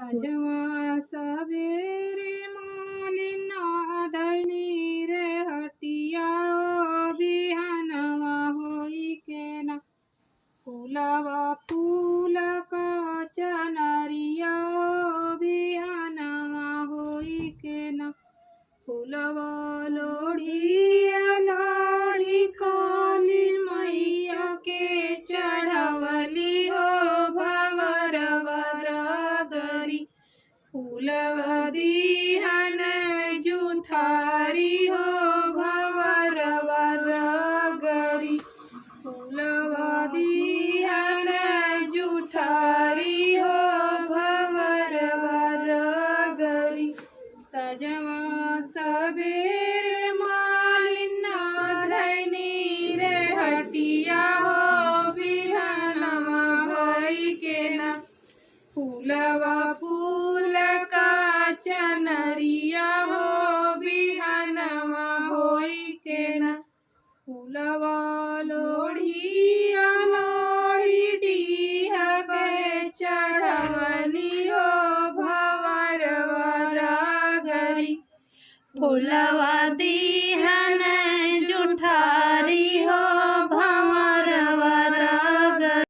सजवा सबेरे मालिना धनी रे हटिया बिहानवा होई के ना फूलवा फूल का चनरिया बिहानवा होई के ना फूलवा लोढ़िया लाड़ी काली मैया के चढ़वली हो भवरवा गरी फूलवा दीहन जुठारी हो भवरवा गरी फूलवा दीहन जुठारी हो भवरवा गरी सजवा सबेरे मालिना धनी रे हटिया हो बिहानवा होई के ना फूलवा फूल का चनरिया हो बिहानवा होई के ना फूलवा लोढ़िया लोढ़ी डीहा के चढ़वनी हो भवरवा गरी फूलवा दीहन जुठारी हो